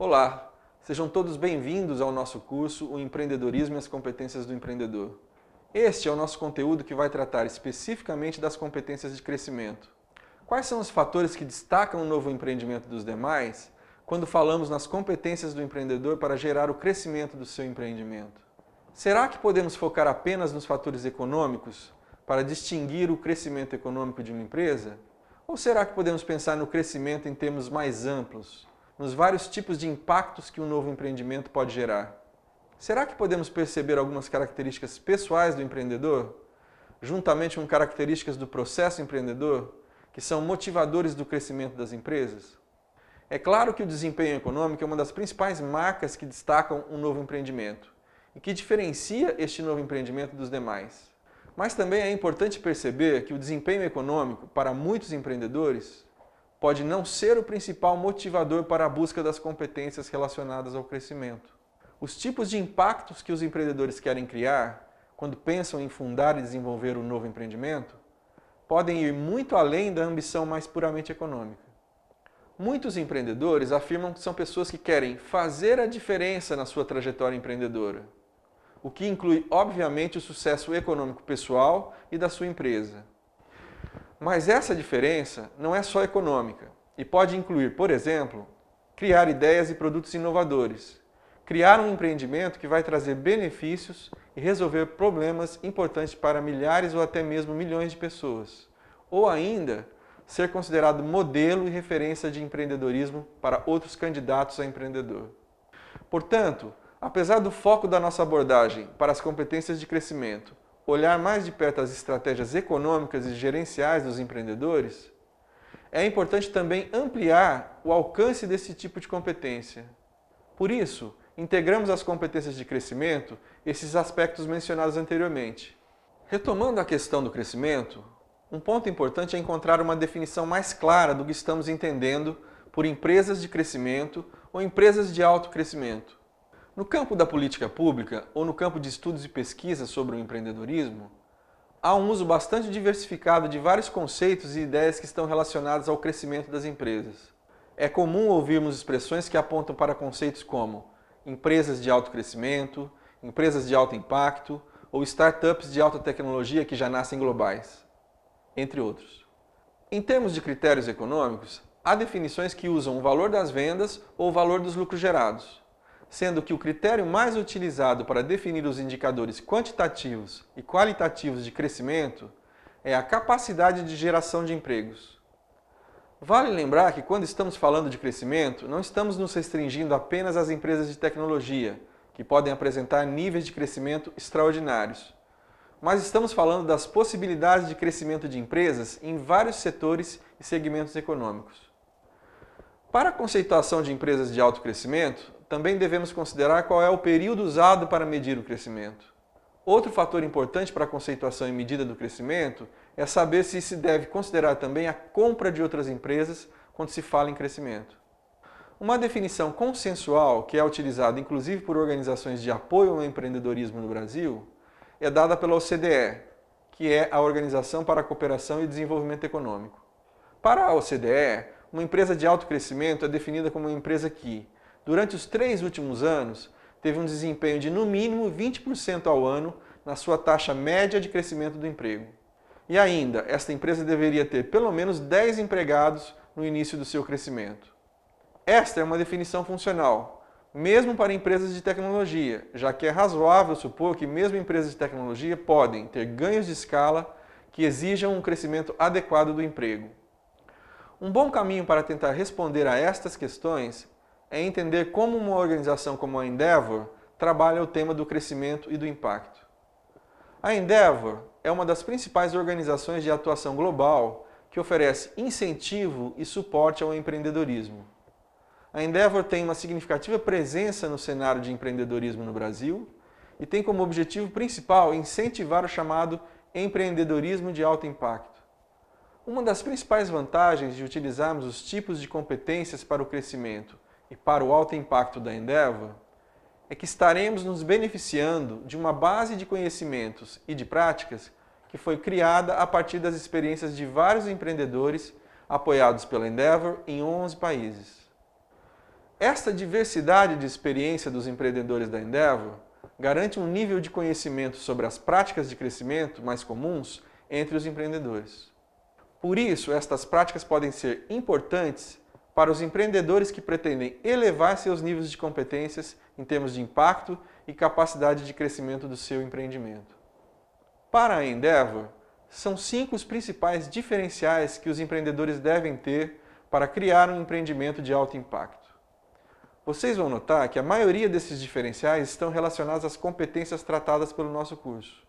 Olá, sejam todos bem-vindos ao nosso curso O Empreendedorismo e as Competências do Empreendedor. Este é o nosso conteúdo que vai tratar especificamente das competências de crescimento. Quais são os fatores que destacam o novo empreendimento dos demais quando falamos nas competências do empreendedor para gerar o crescimento do seu empreendimento? Será que podemos focar apenas nos fatores econômicos para distinguir o crescimento econômico de uma empresa? Ou será que podemos pensar no crescimento em termos mais amplos, nos vários tipos de impactos que um novo empreendimento pode gerar? Será que podemos perceber algumas características pessoais do empreendedor, juntamente com características do processo empreendedor, que são motivadores do crescimento das empresas? É claro que o desempenho econômico é uma das principais marcas que destacam um novo empreendimento e que diferencia este novo empreendimento dos demais. Mas também é importante perceber que o desempenho econômico, para muitos empreendedores, pode não ser o principal motivador para a busca das competências relacionadas ao crescimento. Os tipos de impactos que os empreendedores querem criar, quando pensam em fundar e desenvolver um novo empreendimento, podem ir muito além da ambição mais puramente econômica. Muitos empreendedores afirmam que são pessoas que querem fazer a diferença na sua trajetória empreendedora, o que inclui, obviamente, o sucesso econômico pessoal e da sua empresa. Mas essa diferença não é só econômica e pode incluir, por exemplo, criar ideias e produtos inovadores, criar um empreendimento que vai trazer benefícios e resolver problemas importantes para milhares ou até mesmo milhões de pessoas, ou ainda ser considerado modelo e referência de empreendedorismo para outros candidatos a empreendedor. Portanto, apesar do foco da nossa abordagem para as competências de crescimento olhar mais de perto as estratégias econômicas e gerenciais dos empreendedores, é importante também ampliar o alcance desse tipo de competência. Por isso, integramos às competências de crescimento esses aspectos mencionados anteriormente. Retomando a questão do crescimento, um ponto importante é encontrar uma definição mais clara do que estamos entendendo por empresas de crescimento ou empresas de alto crescimento. No campo da política pública ou no campo de estudos e pesquisas sobre o empreendedorismo, há um uso bastante diversificado de vários conceitos e ideias que estão relacionados ao crescimento das empresas. É comum ouvirmos expressões que apontam para conceitos como empresas de alto crescimento, empresas de alto impacto ou startups de alta tecnologia que já nascem globais, entre outros. Em termos de critérios econômicos, há definições que usam o valor das vendas ou o valor dos lucros gerados, sendo que o critério mais utilizado para definir os indicadores quantitativos e qualitativos de crescimento é a capacidade de geração de empregos. Vale lembrar que quando estamos falando de crescimento, não estamos nos restringindo apenas às empresas de tecnologia, que podem apresentar níveis de crescimento extraordinários, mas estamos falando das possibilidades de crescimento de empresas em vários setores e segmentos econômicos. Para a conceituação de empresas de alto crescimento, também devemos considerar qual é o período usado para medir o crescimento. Outro fator importante para a conceituação e medida do crescimento é saber se se deve considerar também a compra de outras empresas quando se fala em crescimento. Uma definição consensual, que é utilizada inclusive por organizações de apoio ao empreendedorismo no Brasil, é dada pela OCDE, que é a Organização para a Cooperação e Desenvolvimento Econômico. Para a OCDE, uma empresa de alto crescimento é definida como uma empresa que, durante os 3 últimos anos, teve um desempenho de no mínimo 20% ao ano na sua taxa média de crescimento do emprego. E ainda, esta empresa deveria ter pelo menos 10 empregados no início do seu crescimento. Esta é uma definição funcional, mesmo para empresas de tecnologia, já que é razoável supor que mesmo empresas de tecnologia podem ter ganhos de escala que exijam um crescimento adequado do emprego. Um bom caminho para tentar responder a estas questões é entender como uma organização como a Endeavor trabalha o tema do crescimento e do impacto. A Endeavor é uma das principais organizações de atuação global que oferece incentivo e suporte ao empreendedorismo. A Endeavor tem uma significativa presença no cenário de empreendedorismo no Brasil e tem como objetivo principal incentivar o chamado empreendedorismo de alto impacto. Uma das principais vantagens de utilizarmos os tipos de competências para o crescimento e para o alto impacto da Endeavor é que estaremos nos beneficiando de uma base de conhecimentos e de práticas que foi criada a partir das experiências de vários empreendedores apoiados pela Endeavor em 11 países. Esta diversidade de experiência dos empreendedores da Endeavor garante um nível de conhecimento sobre as práticas de crescimento mais comuns entre os empreendedores. Por isso, estas práticas podem ser importantes para os empreendedores que pretendem elevar seus níveis de competências em termos de impacto e capacidade de crescimento do seu empreendimento. Para a Endeavor, são 5 os principais diferenciais que os empreendedores devem ter para criar um empreendimento de alto impacto. Vocês vão notar que a maioria desses diferenciais estão relacionados às competências tratadas pelo nosso curso.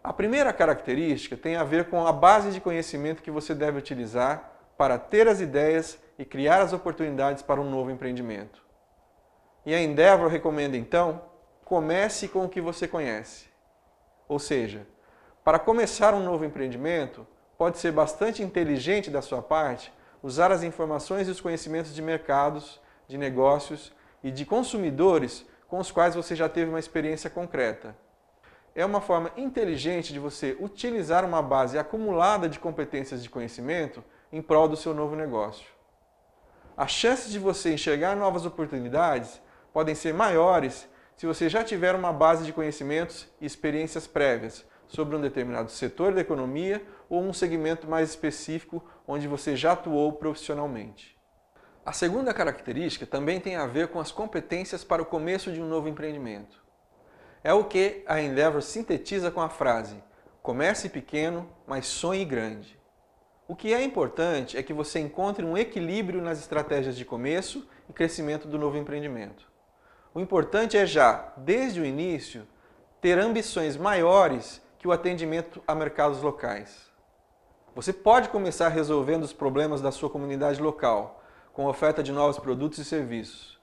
A primeira característica tem a ver com a base de conhecimento que você deve utilizar para ter as ideias e criar as oportunidades para um novo empreendimento. E a Endeavor recomenda então, comece com o que você conhece. Ou seja, para começar um novo empreendimento, pode ser bastante inteligente da sua parte usar as informações e os conhecimentos de mercados, de negócios e de consumidores com os quais você já teve uma experiência concreta. É uma forma inteligente de você utilizar uma base acumulada de competências de conhecimento em prol do seu novo negócio. As chances de você enxergar novas oportunidades podem ser maiores se você já tiver uma base de conhecimentos e experiências prévias sobre um determinado setor da economia ou um segmento mais específico onde você já atuou profissionalmente. A segunda característica também tem a ver com as competências para o começo de um novo empreendimento. É o que a Endeavor sintetiza com a frase: comece pequeno, mas sonhe grande. O que é importante é que você encontre um equilíbrio nas estratégias de começo e crescimento do novo empreendimento. O importante é já, desde o início, ter ambições maiores que o atendimento a mercados locais. Você pode começar resolvendo os problemas da sua comunidade local, com oferta de novos produtos e serviços.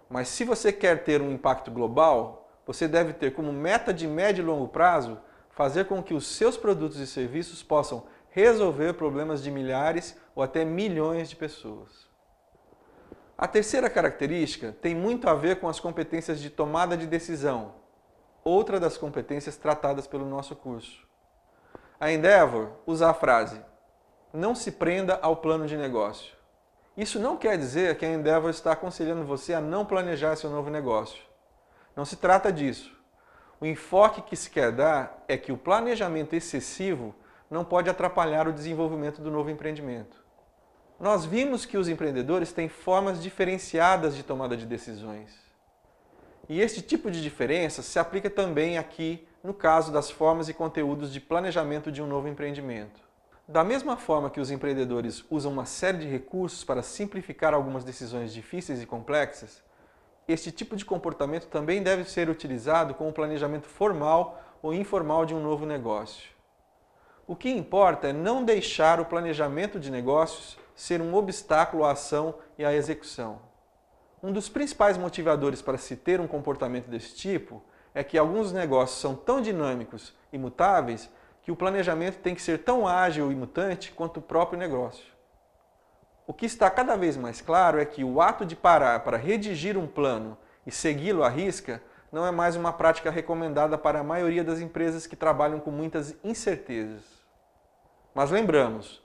Mas se você quer ter um impacto global, você deve ter como meta de médio e longo prazo fazer com que os seus produtos e serviços possam resolver problemas de milhares ou até milhões de pessoas. A terceira característica tem muito a ver com as competências de tomada de decisão, outra das competências tratadas pelo nosso curso. A Endeavor usa a frase: não se prenda ao plano de negócio. Isso não quer dizer que a Endeavor está aconselhando você a não planejar seu novo negócio. Não se trata disso. O enfoque que se quer dar é que o planejamento excessivo não pode atrapalhar o desenvolvimento do novo empreendimento. Nós vimos que os empreendedores têm formas diferenciadas de tomada de decisões. E este tipo de diferença se aplica também aqui no caso das formas e conteúdos de planejamento de um novo empreendimento. Da mesma forma que os empreendedores usam uma série de recursos para simplificar algumas decisões difíceis e complexas, este tipo de comportamento também deve ser utilizado com o planejamento formal ou informal de um novo negócio. O que importa é não deixar o planejamento de negócios ser um obstáculo à ação e à execução. Um dos principais motivadores para se ter um comportamento desse tipo é que alguns negócios são tão dinâmicos e mutáveis que o planejamento tem que ser tão ágil e mutante quanto o próprio negócio. O que está cada vez mais claro é que o ato de parar para redigir um plano e segui-lo à risca não é mais uma prática recomendada para a maioria das empresas que trabalham com muitas incertezas. Mas lembramos,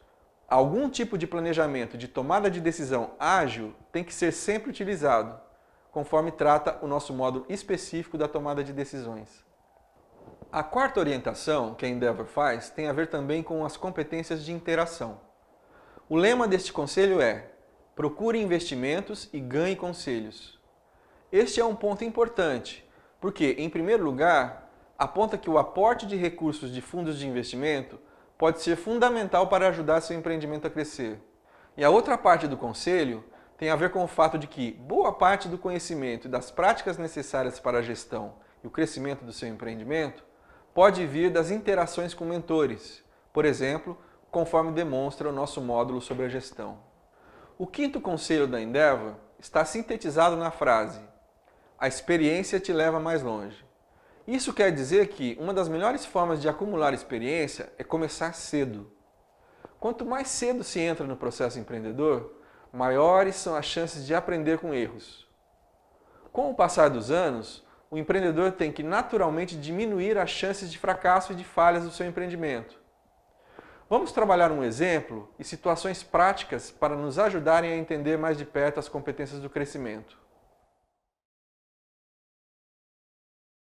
algum tipo de planejamento de tomada de decisão ágil tem que ser sempre utilizado, conforme trata o nosso módulo específico da tomada de decisões. A quarta orientação que a Endeavor faz tem a ver também com as competências de interação. O lema deste conselho é: procure investimentos e ganhe conselhos. Este é um ponto importante, porque, em primeiro lugar, aponta que o aporte de recursos de fundos de investimento pode ser fundamental para ajudar seu empreendimento a crescer. E a outra parte do conselho tem a ver com o fato de que boa parte do conhecimento e das práticas necessárias para a gestão e o crescimento do seu empreendimento pode vir das interações com mentores, por exemplo, conforme demonstra o nosso módulo sobre a gestão. O quinto conselho da Endeavor está sintetizado na frase: a experiência te leva mais longe. Isso quer dizer que uma das melhores formas de acumular experiência é começar cedo. Quanto mais cedo se entra no processo empreendedor, maiores são as chances de aprender com erros. Com o passar dos anos, o empreendedor tem que naturalmente diminuir as chances de fracasso e de falhas do seu empreendimento. Vamos trabalhar um exemplo e situações práticas para nos ajudarem a entender mais de perto as competências do crescimento.